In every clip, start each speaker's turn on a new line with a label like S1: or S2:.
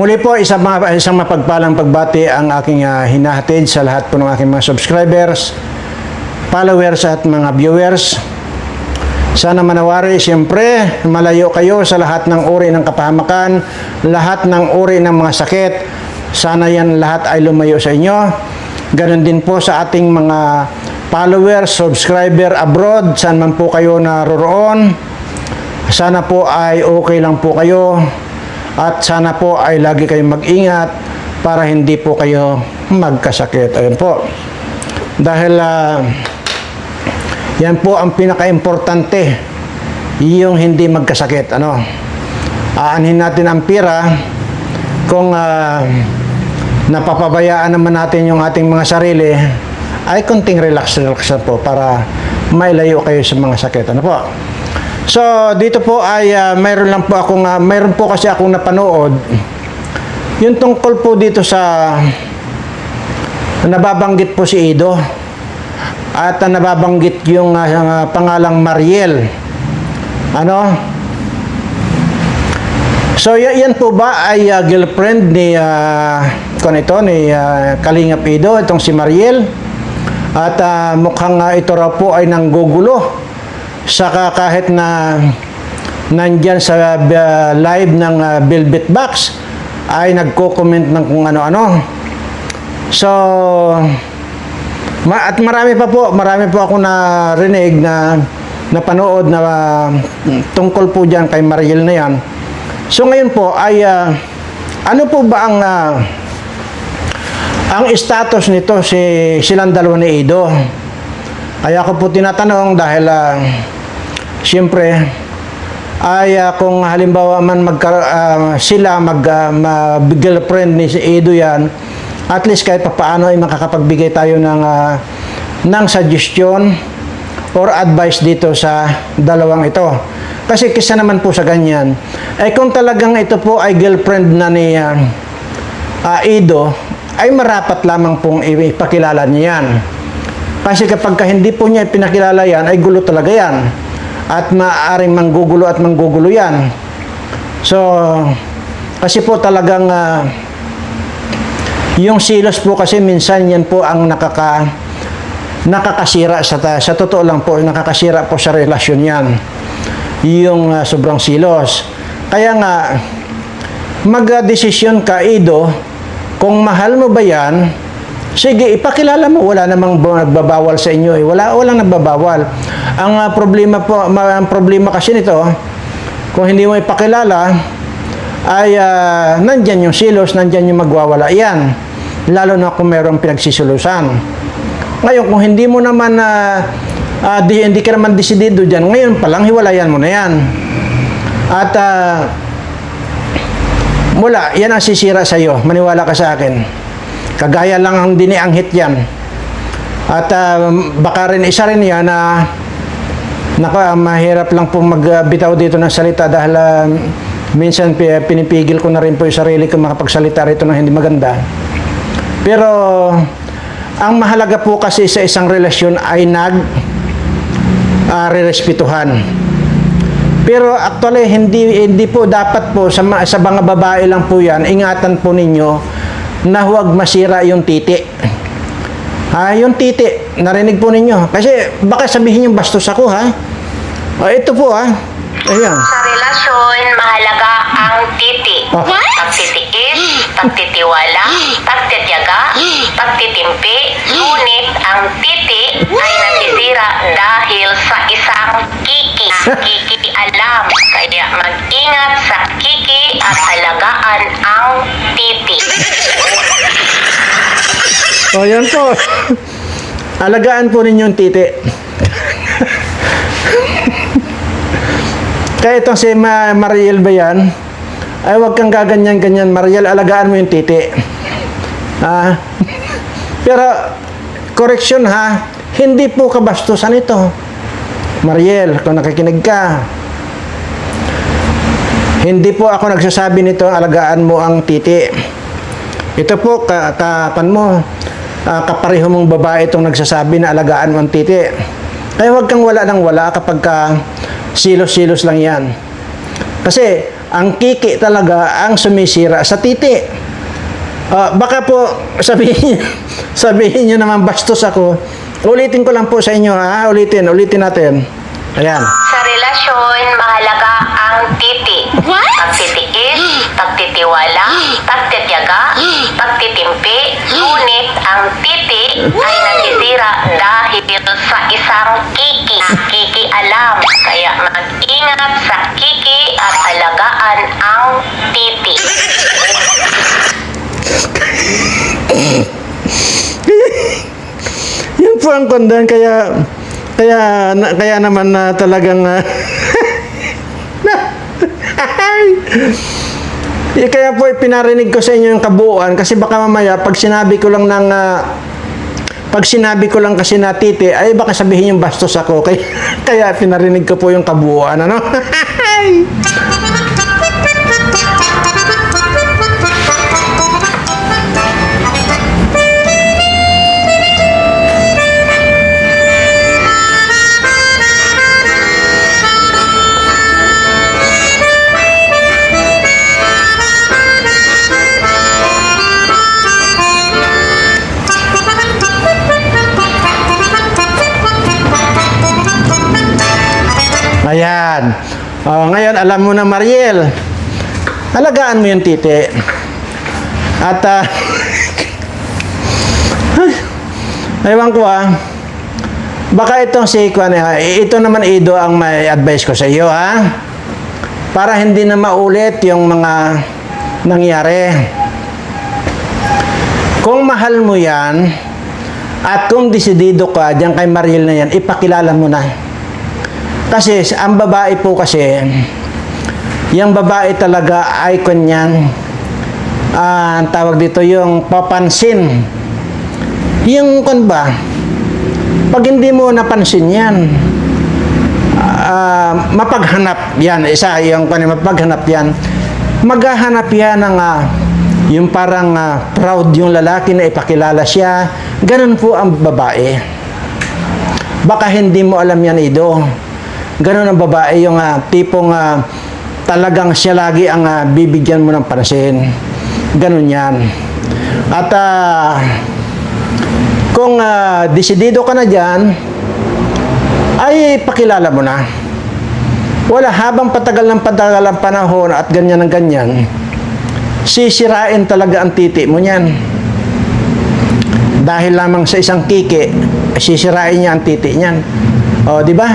S1: Muli po, isang mapagpalang pagbati ang aking hinahatid sa lahat po ng aking mga subscribers, followers at mga viewers. Sana manawari, siyempre, malayo kayo sa lahat ng uri ng kapahamakan, lahat ng uri ng mga sakit. Sana yan lahat ay lumayo sa inyo. Ganon din po sa ating mga followers, subscriber abroad, saan man po kayo naroroon. Sana po ay okay lang po kayo. At sana po ay lagi kayong mag-ingat para hindi po kayo magkasakit. Ayun po. Dahil yan po ang pinaka-importante, yung hindi magkasakit. Aanhin natin ang pira kung napapabayaan naman natin yung ating mga sarili, ay konting relax po para mailayo kayo sa mga sakit. Ano po? So, dito po ay mayroon po kasi akong napanood yung tungkol po dito sa nababanggit po si Ido at nababanggit yung pangalang Mariel. So, yan po ba ay girlfriend ni Kalingap Ido, itong si Mariel? At mukhang ito raw po ay nanggugulo. Saka kahit na nandyan sa live ng Velvet Box ay nagko-comment ng kung ano-ano. So, at marami po ako narinig na napanood na tungkol po dyan kay Mariel na yan. So ngayon po ay ano po ba ang status nito silang dalawa ni Ido? Kaya ako po tinatanong dahil siyempre ay kung halimbawa man sila mag-girlfriend ni si Ido yan, at least kahit papaano ay makakapagbigay tayo ng suggestion or advice dito sa dalawang ito. Kasi kisa naman po sa ganyan, ay kung talagang ito po ay girlfriend na ni Ido, ay marapat lamang pong ipakilala niya yan. Kasi kapag hindi po niya ipinakilala yan, ay gulo talaga yan. At maaaring manggugulo at manggugulo yan. So, kasi po talagang yung silos po kasi minsan yan po ang nakakasira sa totoo lang po, nakakasira po sa relasyon yan. Yung sobrang silos. Kaya nga, mag-desisyon ka, Ido, kung mahal mo ba yan, sige, ipakilala mo. Wala namang nagbabawal sa inyo. Walang nagbabawal. Ang problema kasi nito, kung hindi mo ipakilala, ay nandyan yung silos, nandyan yung magwawala. Yan. Lalo na kung mayroong pinagsisulusan. Ngayon, kung hindi mo naman, hindi ka naman desidido dyan, ngayon palang hiwalayan mo na yan. At mula, yan ang sisira sa'yo. Maniwala ka sa akin. Kagaya lang ang dinianghit yan. At baka rin isa rin yan na mahirap lang po magbitaw dito ng salita dahil minsan pinipigil ko na rin po yung sarili ko makapagsalita rito ng hindi maganda. Pero ang mahalaga po kasi sa isang relasyon ay rerespetuhan. Pero actually hindi po dapat po sa mga babae lang po yan, ingatan po ninyo na huwag masira yung titi. Yung titi, narinig po ninyo. Kasi baka sabihin yung bastos ako, ha? Ito po, ha? Ayan.
S2: Sa relasyon, mahalaga ang titi. Pagtitiis, pagtitiwala, pagtitiyaga, pagtitimpi. Ngunit ang titi ay nasisira dahil sa isang kiki. Kiki alam. Kaya mag-ingat sa kiki at alagaan ang titi.
S1: O, yan po. Alagaan po ninyo yung titi. Kaya itong si Mariel ba yan? Ay, huwag kang gaganyan-ganyan. Mariel, alagaan mo yung titi. Pero, correction ha, hindi po kabastusan ito. Mariel, kung nakikinig ka, hindi po ako nagsasabi nito, alagaan mo ang titi. Ito po, kapareho mong babae itong nagsasabi na alagaan mo ang titi. Kaya huwag kang wala ng wala kapag silos-silos lang yan. Kasi ang kiki talaga ang sumisira sa titi. Baka po sabihin niyo naman bastos ako. Ulitin ko lang po sa inyo, ha? Ulitin natin. Ayan.
S2: Sa relasyon, mahalaga ang titi. Pagtitiis, pagtitiwala, pagtitiyaga, pagtitimpi. Ngunit ang titi ay nasisira dahil sa isang kiki. Kiki alam. Kaya mag-ingat sa kiki at alagaan ang titi.
S1: Yun po ang kondan, kaya naman na talagang kaya po pinarinig ko sa inyo yung kabuuan kasi baka mamaya pag sinabi ko lang kasi na titi ay baka sabihin yung bastos ako kaya pinarinig ko po yung kabuuan, ano. Ayan. Ngayon, alam mo na, Mariel. Alagaan mo yung titi. At, ewan ko baka itong ito naman Ido ang may advice ko sa iyo, ha? Para hindi na maulit yung mga nangyari. Kung mahal mo yan, at kung desidido ka dyan kay Mariel na yan, ipakilala mo na. Kasi ang babae po kasi, yung babae talaga ay kanyan, ang tawag dito yung papansin. Yung kan ba, pag hindi mo napansin yan, mapaghanap yan, mapaghanap yan, maghahanap yan ng yung parang proud yung lalaki na ipakilala siya. Ganun po ang babae. Baka hindi mo alam yan, Ido. Ganun ang babae, yung tipong talagang siya lagi ang bibigyan mo ng pansin. Ganun yan. At kung desidido ka na dyan, ay pakilala mo na. Wala, habang patagal ang panahon at ganyan ang ganyan, sisirain talaga ang titi mo niyan. Dahil lamang sa isang kiki, sisirain niya ang titi niyan. O, di ba?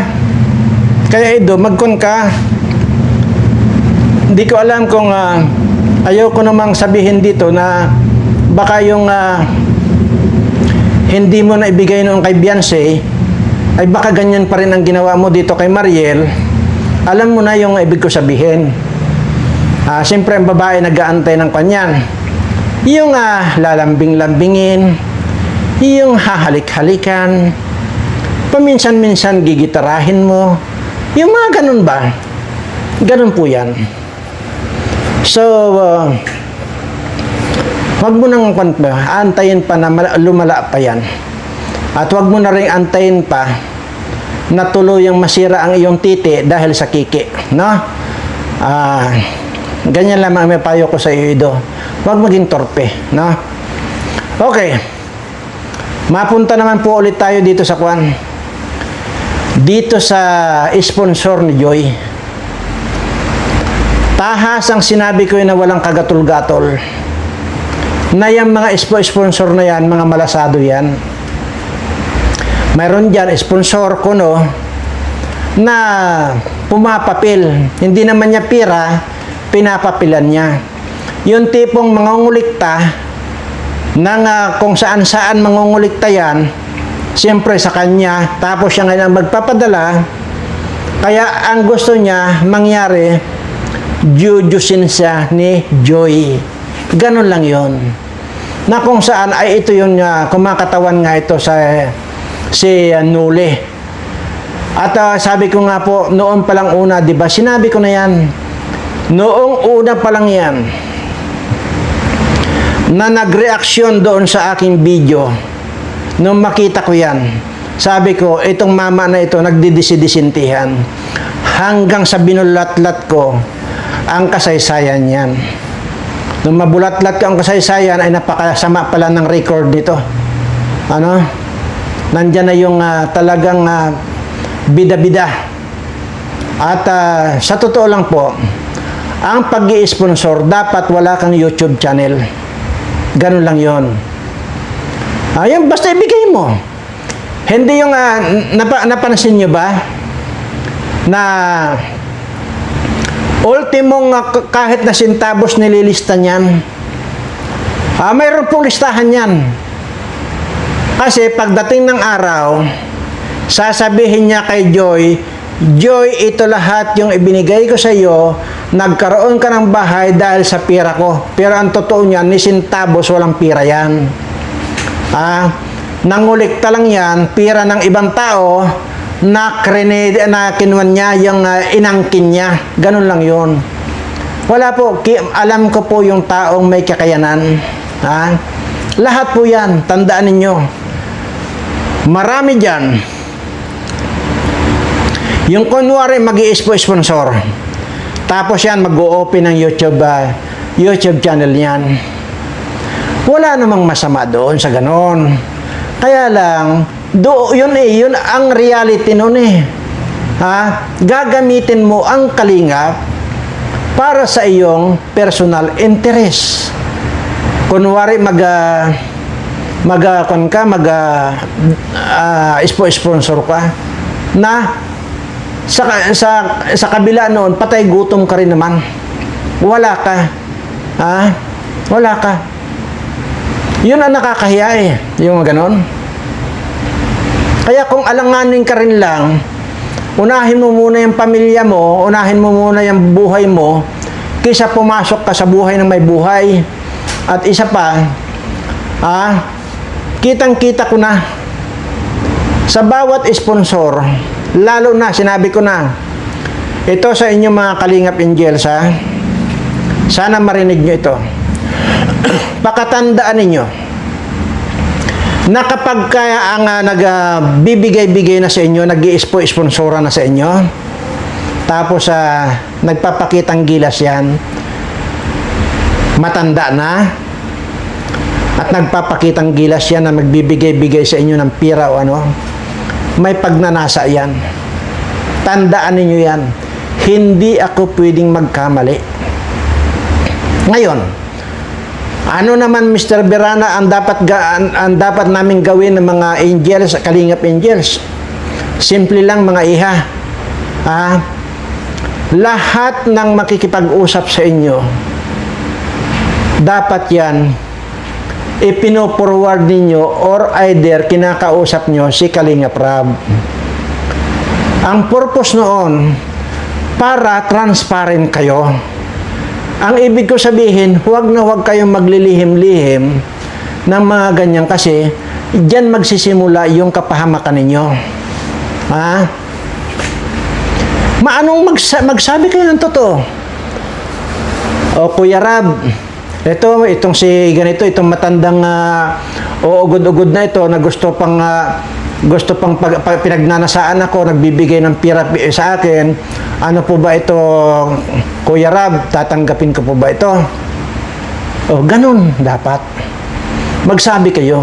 S1: Kaya Ido, magkon ka. Hindi ko alam kung ayaw ko namang sabihin dito na baka yung hindi mo na ibigay noon kay Beyonce ay baka ganyan pa rin ang ginawa mo dito kay Mariel. Alam mo na yung ibig ko sabihin. Siyempre ang babae nag-aantay ng kanyan. Yung lalambing-lambingin, yung hahalik-halikan, paminsan-minsan gigitarahin mo. Yung mga ganun ba? Ganun po yan. So, wag mo nang antayin pa na lumala pa yan. At wag mo na rin antayin pa na tuluyang masira ang iyong titi dahil sa kiki. No? Ganyan lamang may payo ko sa iyo, Ido. Wag maging torpe. No? Okay. Mapunta naman po ulit tayo dito sa dito sa sponsor ni Joy. Tahas ang sinabi ko na walang kagatol-gatol. Na yung mga sponsor na yan, mga malasado yan. Mayroon dyan, sponsor ko na pumapapil. Hindi naman niya pira, pinapapilan niya. Yung tipong mangungulikta, ng kung saan-saan mangungulikta yan, siyempre sa kanya, tapos siya ngayon ang magpapadala, kaya ang gusto niya mangyari, jujusin siya ni Joy. Ganun lang yon. Na kung saan ay ito yung kumakatawan nga ito si Nule. At sabi ko nga po, noon pa lang una, di ba? Sinabi ko na yan. Noong una pa lang yan, na nag-reaksyon doon sa aking video, nung makita ko yan, sabi ko, itong mama na ito, nagdidisidisintihan. Hanggang sa binulat-lat ko, ang kasaysayan yan. Nung mabulat-lat ko ang kasaysayan, ay napakasama pala ng record nito. Ano? Nandyan na yung talagang bida-bida. At sa totoo lang po, ang pag-i-sponsor, dapat wala kang YouTube channel. Ganun lang yon. Ayun, basta ibigay mo. Hindi yung, napansin nyo ba, na ultimong kahit na sintabos nililista niyan. Mayroon pong listahan yan. Kasi pagdating ng araw, sasabihin niya kay Joy, Joy, ito lahat yung ibinigay ko sa iyo, nagkaroon ka ng bahay dahil sa pira ko. Pero ang totoo niyan, ni sintabos walang pira yan. Nangulikta lang yan, pira ng ibang tao, na kinuwan niya yung inangkin niya. Ganun lang yun. Wala po, alam ko po yung taong may kakayanan. Lahat po yan, tandaan ninyo. Marami dyan. Yung kunwari mag-i-sponsor. Tapos yan, mag-o-open ng YouTube channel niyan. Wala namang masama doon sa ganon. Kaya lang, yun ang reality nun eh. Gagamitin mo ang Kalingap para sa iyong personal interest. Kunwari sponsor ka na sa kabila noon patay gutom ka rin naman. Wala ka. Wala ka. Yun ang nakakahiya eh, yung ganon. Kaya kung alanganin ka rin lang, unahin mo muna yung pamilya mo, unahin mo muna yung buhay mo, kaysa pumasok ka sa buhay ng may buhay. At isa pa, kitang-kita ko na, sa bawat sponsor, lalo na, sinabi ko na, ito sa inyong mga Kalingap Angels, sana marinig nyo ito. Pakatandaan ninyo, na kapag kaya ang nagbibigay-bigay na sa inyo, nag-i-sponsora na sa inyo, tapos nagpapakitang gilas yan, matanda na, at nagpapakitang gilas yan na magbibigay-bigay sa inyo ng pira o ano, may pagnanasa yan. Tandaan ninyo yan. Hindi ako pwedeng magkamali. Ngayon, ano naman Mr. Berana ang dapat namin gawin ng mga angels, Kalingap Angels? Simple lang mga iha. Lahat ng makikipag-usap sa inyo, dapat yan ipino-forward ninyo or either kinakausap nyo si Kalingap Rab. Ang purpose noon, para transparent kayo. Ang ibig ko sabihin, huwag na huwag kayong maglilihim-lihim ng mga ganyan kasi diyan magsisimula yung kapahamakan ninyo. Maanong magsabi kayo ng totoo? O Kuya Rab, itong si ganito, itong matandang uugod-ugod na ito na gusto pang pinagnanasaan ako, nagbibigay ng pira sa akin. Ano po ba ito, Kuya Rab? Tatanggapin ko po ba ito? O, ganun dapat. Magsabi kayo.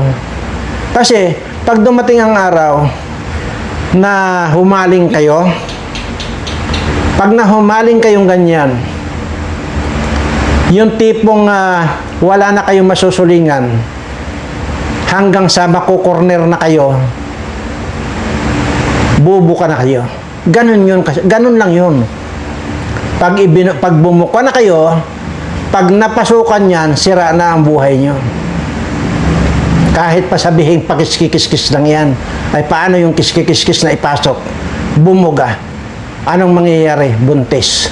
S1: Kasi, pag dumating ang araw na humaling kayo, pag nahumaling kayong ganyan, yung tipong wala na kayong masusulingan, hanggang sa makukorner na kayo, bubuka na kayo. Ganun yun kasi, ganun lang yun. Pag bumuka na kayo, pag napasukan yan, sira na ang buhay nyo. Kahit pa sabihin pakiskikis lang yan, ay paano yung kiskikis na ipasok? Bumuga. Anong mangyayari? Buntis.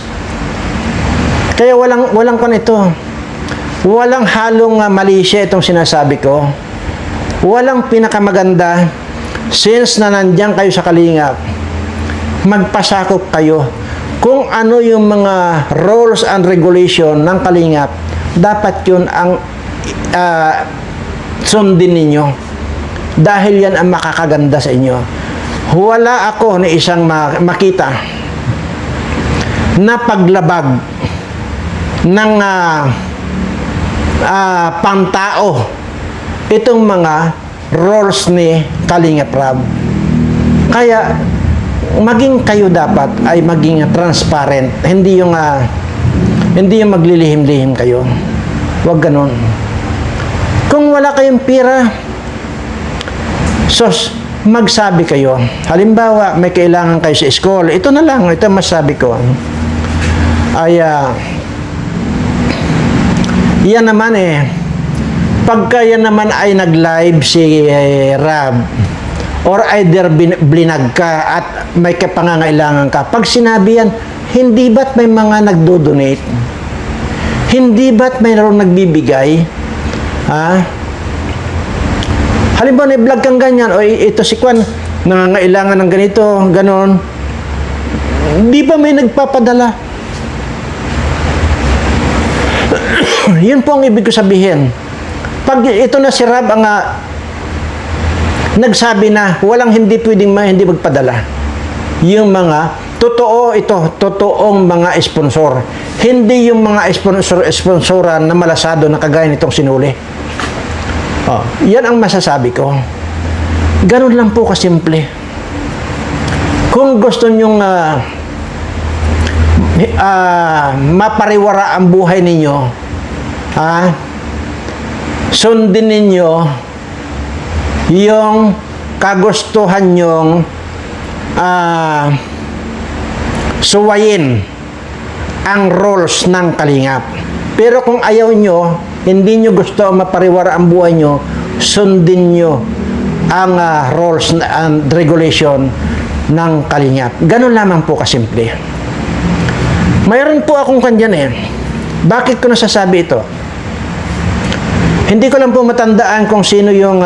S1: Kaya walang ito. Walang halong malisya itong sinasabi ko. Walang pinakamaganda. Since na nandiyan kayo sa Kalingap, magpasakop kayo kung ano yung mga rules and regulation ng Kalingap. Dapat yun ang sundin ninyo. Dahil yan ang makakaganda sa inyo. Wala ako na isang makita na paglabag ng pantao itong mga roles ni Kalingap Rab. Kaya maging kayo dapat ay maging transparent, hindi yung maglilihim-lihim kayo. Huwag ganon. Kung wala kayong pira, sos, magsabi kayo. Halimbawa, may kailangan kayo sa school. Ito na lang, ito masabi ko. Ay, yan naman pagka yan naman ay nag-live si Rab, or either blinag ka at may kapangangailangan ka, pag sinabi yan, hindi ba't may mga nagdo-donate? Hindi ba't mayroong nagbibigay? Halimbawa, i-vlog kang ganyan, o ito si Kwan, nangangailangan ng ganito, ganon. Di ba may nagpapadala? Yun po ang ibig ko sabihin. Pag ito na si Rab ang nagsabi na walang hindi pwedeng hindi magpadala. Yung mga totoong mga sponsor. Hindi yung mga sponsoran na malasado na kagaya nitong sinuli. Yan ang masasabi ko. Ganun lang po kasimple. Kung gusto nyong mapariwara ang buhay ninyo, sundin ninyo yung kagustuhan nyong suwayin ang roles ng Kalingap. Pero kung ayaw nyo, hindi nyo gusto mapariwara ang buhay nyo, sundin nyo ang roles and regulation ng Kalingap. Ganun lamang po kasimple. Mayroon po akong kandyan Bakit ko nasasabi ito? Hindi ko lang po matandaan kung sino yung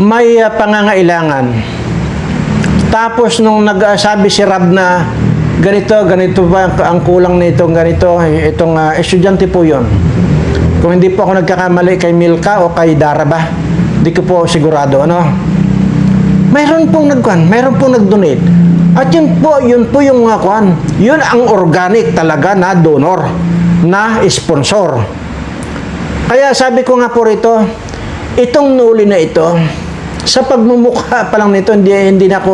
S1: may pangangailangan. Tapos nung nagsabi si Rab na ganito ba ang kulang nito, ganito, itong estudyante po yon. Kung hindi po ako nagkakamali kay Milka o kay Dara ba, hindi ko po sigurado, mayroon pong nag-donate. At yun po yung yun ang organic talaga na donor, na sponsor. Kaya sabi ko nga po rito, itong nuli na ito, sa pagmumukha pa lang nito, hindi na ako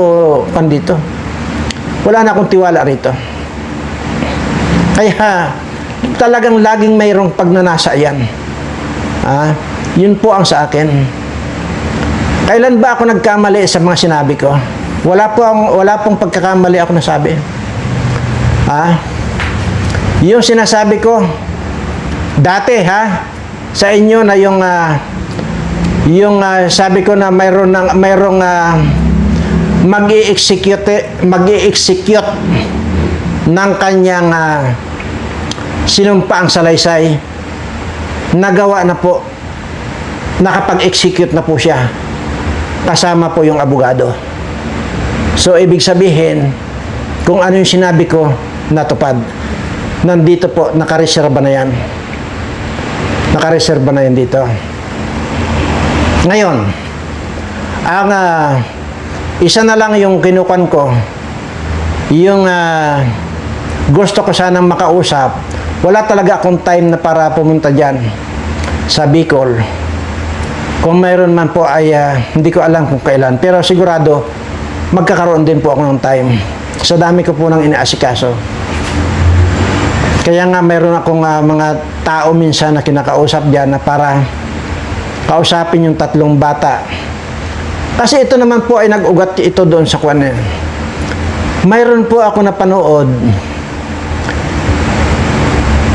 S1: pandito. Wala na akong tiwala rito. Kaya talagang laging mayroong pagnanasa yan. Yun po ang sa akin. Kailan ba ako nagkamali sa mga sinabi ko? Wala pong pagkakamali ako nasabi. Yung sinasabi ko dati sa inyo na yung sabi ko na mayroong mag-i-execute ng kanyang sinumpaang salaysay. Nagawa na po, nakapag-execute na po siya, kasama po yung abogado. So ibig sabihin, kung ano yung sinabi ko, natupad. Nandito po, nakareserba na yan. Nakareserba na yan dito. Ngayon, ang isa na lang yung kinukan ko, yung gusto ko sanang makausap. Wala talaga akong time na para pumunta dyan sa Bicol. Kung mayroon man po ay hindi ko alam kung kailan. Pero sigurado, magkakaroon din po ako ng time. Sa dami ko po nang inaasikaso. Kaya nga mayroon akong mga tao minsan na kinakausap dyan na para kausapin yung 3 bata. Kasi ito naman po ay nag-ugat ito doon sa kwan. Mayroon po ako napanood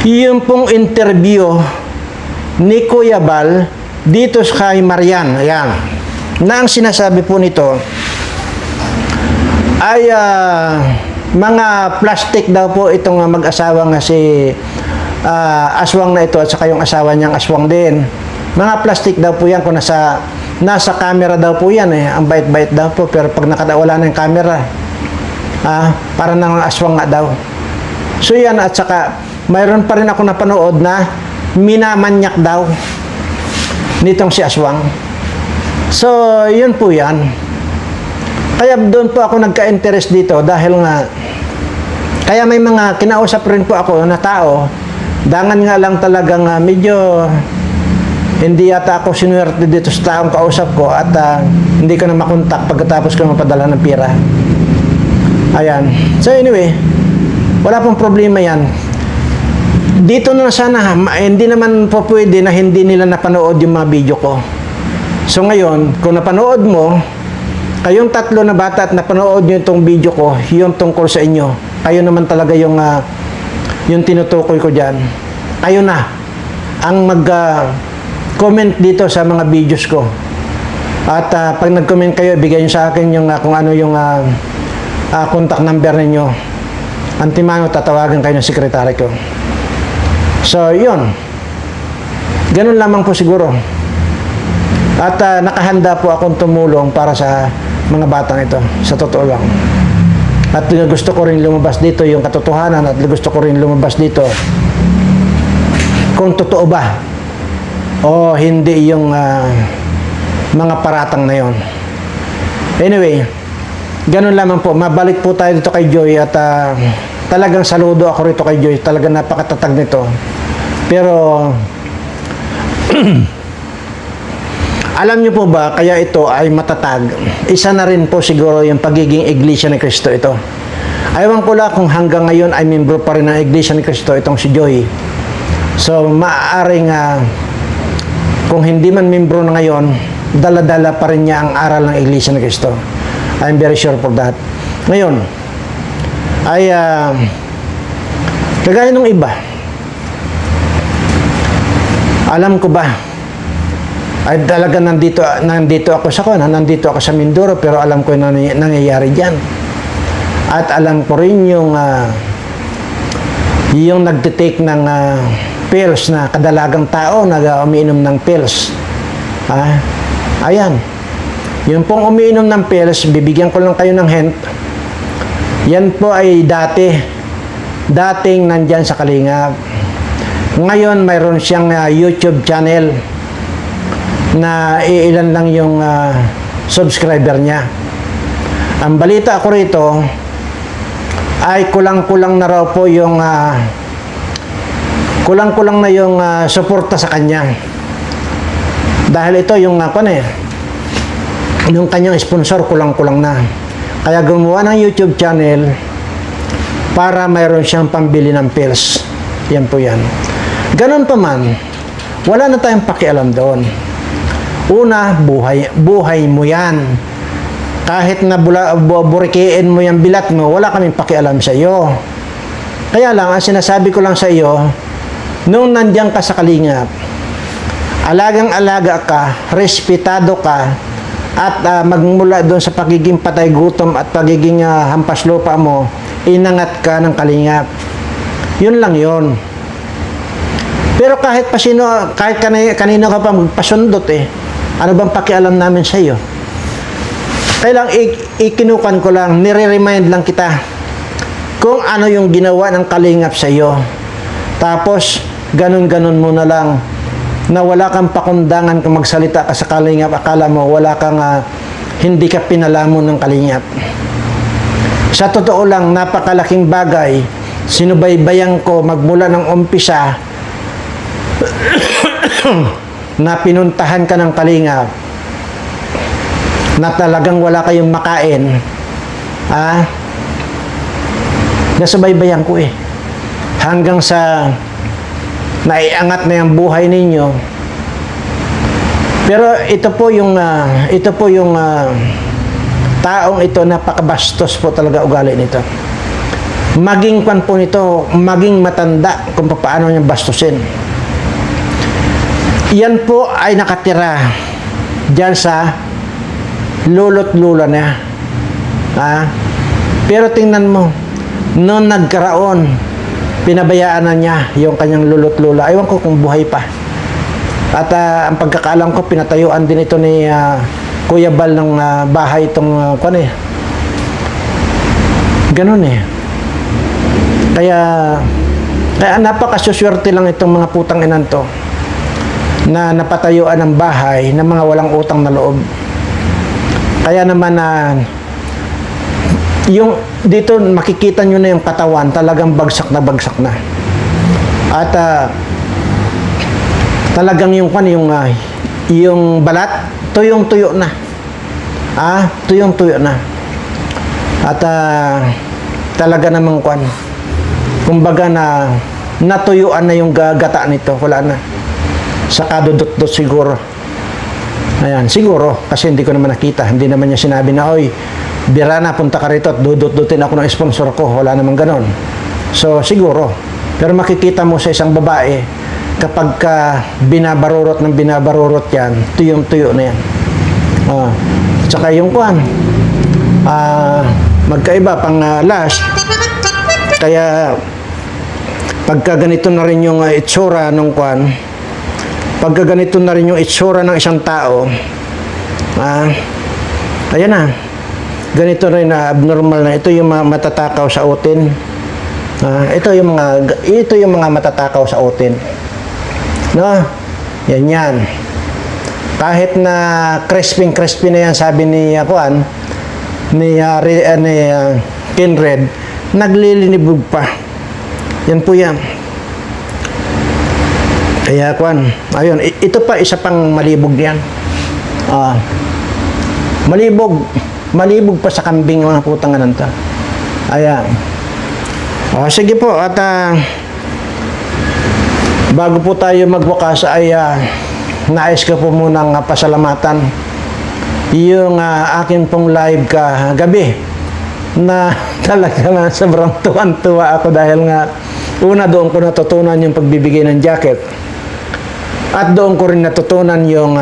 S1: yung pong interview ni Kuya Bal dito kay Marian. Ayan. Na ang sinasabi po nito ay mga plastic daw po itong mag-asawa nga si aswang na ito at saka yung asawa niyang aswang din. Mga plastic daw po yan kung nasa camera daw po yan ang bait-bait daw po, pero pag nakadawala na yung camera para nang aswang nga daw. So yan, at saka mayroon pa rin ako napanood na minamanyak daw nitong si aswang. So yun po yan. Kaya doon po ako nagka-interest dito dahil nga kaya may mga kinausap rin po ako na tao Dangan nga lang talagang medyo hindi yata ako sinuwerte dito sa taong kausap ko at hindi ko na makontak pagkatapos ko mapadala ng pera. Ayan. So anyway, wala pong problema yan. Dito na sana, hindi naman po pwede na hindi nila napanood yung mga video ko. So ngayon, kung napanood mo, kayong tatlo na bata at napanood nyo itong video ko, yung tungkol sa inyo, kayo naman talaga yung tinutukoy ko dyan. Kayo na ang comment dito sa mga videos ko. At pag nag-comment kayo, bigay nyo sa akin yung kung ano yung contact number ninyo. Antimano, tatawagan kayo ng sekretary ko. So, yun. Ganun lamang po siguro. At nakahanda po akong tumulong para sa mga batang ito. Sa totoo lang. At gusto ko rin lumabas dito yung katotohanan at gusto ko rin lumabas dito kung totoo ba o hindi yung mga paratang na yon. Anyway, ganun lamang po. Mabalik po tayo dito kay Joy at talagang saludo ako rito kay Joy. Talagang napakatatag nito. Pero alam niyo po ba, kaya ito ay matatag. Isa na rin po siguro yung pagiging Iglesia ni Cristo ito. Ayaw ko lang kung hanggang ngayon ay membro pa rin ng Iglesia ni Cristo itong si Joy. So, maaaring kung hindi man membro na ngayon, dala-dala pa rin niya ang aral ng Iglesia ni Cristo. I'm very sure for that. Ngayon, ay kagaya ng iba, alam ko ba, ay talaga nandito ako sa nandito ako sa Mindoro, pero alam ko yung nangyayari diyan. At alam ko rin yung nagtitake ng pills na kadalagang tao umiinom ng pills. Ayan. Yung pong umiinom ng pills, bibigyan ko lang kayo ng hint. Yan po ay dating nandyan sa Kalingap. Ngayon, mayroon siyang YouTube channel na ilan lang yung subscriber niya. Ang balita ko rito ay kulang-kulang na raw po yung kulang-kulang na yung suporta sa kanya. Dahil ito yung yung kanyang sponsor kulang-kulang na. Kaya gumawa ng YouTube channel para mayroon siyang pambili ng pills. Yan po yan. Ganon pa man, wala na tayong pakialam doon. Una, buhay mo yan. Kahit na burikiin mo yung bilat mo, wala kaming pakialam sa iyo. Kaya lang, ang sinasabi ko lang sa iyo, nung nandiyan ka sa Kalingap, alagang-alaga ka, respetado ka, at magmula doon sa pagiging patay gutom at pagiging hampas lupa mo, inangat ka ng Kalingap. Yun lang yun. Pero kahit kanino ka pa magpasundot ano bang pakialam namin sa iyo? Kailang ikinukan ko lang, nire-remind lang kita kung ano yung ginawa ng Kalingap sa iyo. Tapos, ganun-ganun mo na lang na wala kang pakundangan kung magsalita ka sa Kalingap. Akala mo, hindi ka pinalamon ng Kalingap. Sa totoo lang, napakalaking bagay. Sinubaybayan ko magmula ng umpisa na pinuntahan ka ng Kalingap na talagang wala kayong makain. Nasubaybayan ko hanggang sa naiangat na yung buhay ninyo. Pero ito po yung taong ito, napakabastos po talaga ugali nito. Maging kwan po nito, maging matanda kung paano niya bastusin. Yan po ay nakatira dyan sa lolo't lula niya. Pero tingnan mo, noon nagkaraon, pinabayaan na niya yung kanyang lolo't lula. Ewan ko kung buhay pa. At ang pagkakaalam ko, pinatayuan din ito ni Kuya Bal ng bahay itong ganun Kaya napakasuswerte lang itong mga putang inan to na napatayuan ng bahay ng mga walang utang na loob. Kaya naman yung dito makikita nyo na yung katawan, talagang bagsak na bagsak na. At talagang yung yung balat, tuyong-tuyo na. Tuyong-tuyo na. At talaga namang kumbaga natuyuan na yung gata nito. Wala na. Saka dudot-dot siguro. Ayan, siguro. Kasi hindi ko naman nakita. Hindi naman niya sinabi na, oy, bira na, punta ka rito at dudot-dutin ako ng sponsor ko. Wala naman ganon. So, siguro. Pero makikita mo sa isang babae, kapag binabarurot ng binabarurot yan, tuyong-tuyo na yan. Tsaka yung magkaiba pang last. Kaya, pagka ganito na rin yung itsura ng pagka ganito na rin yung itsura ng isang tao, ayan na. Ganito rin na abnormal na. Ito yung mga matatakaw sa utin. Ito yung mga matatakaw sa utin. No? Yan. Kahit na crispy na yan, sabi ni Kinred, naglilinibog pa. Yan po yan. Kaya ayun, ito pa isa pang malibog yan. Malibog pa sa kambing mga putang ananta. Ayan. Sige po, at bago po tayo magwakas ay nais ko po munang pasalamatan yung akin pong live gabi na talaga na sobrang tuwan-tuwa ako dahil nga una doon ko natutunan yung pagbibigay ng jacket at doon ko rin natutunan yung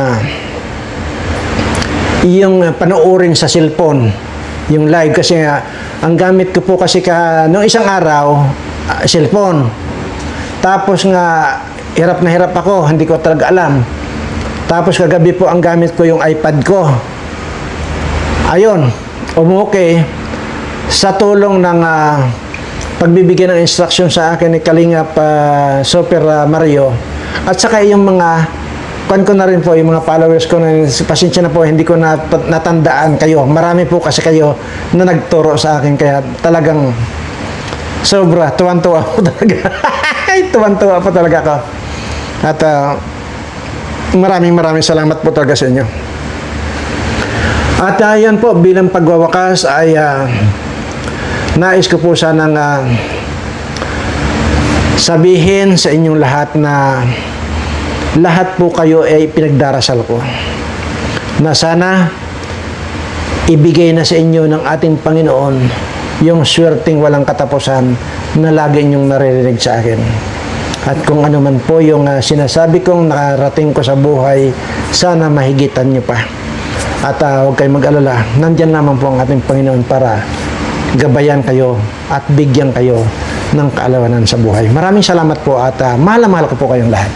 S1: panoorin sa cellphone yung live kasi ang gamit ko po kasi noong isang araw cellphone, tapos nga hirap na hirap ako, hindi ko talaga alam, tapos kagabi po ang gamit ko yung iPad ko. Ayun, umuwi sa tulong ng pagbibigay ng instruction sa akin ni Kalingap Super Mario at saka yung mga ko na rin po, yung mga followers ko na pasensya na po, hindi ko natandaan kayo. Marami po kasi kayo na nagturo sa akin kaya talagang sobra, tuwan-tuwa po talaga. Tuwan-tuwa po talaga ako. At maraming salamat po talaga sa inyo. At yan po, bilang pagwawakas ay nais ko po sanang sabihin sa inyong lahat na lahat po kayo ay pinagdarasal ko na sana ibigay na sa inyo ng ating Panginoon yung swerteng walang katapusan na lagi inyong naririnig sa akin. At kung ano man po yung sinasabi kong nakarating ko sa buhay, sana mahigitan nyo pa. At huwag kayong mag-alala, nandyan naman po ang ating Panginoon para gabayan kayo at bigyan kayo ng kaalawanan sa buhay. Maraming salamat po at mahal na mahal ko po kayong lahat.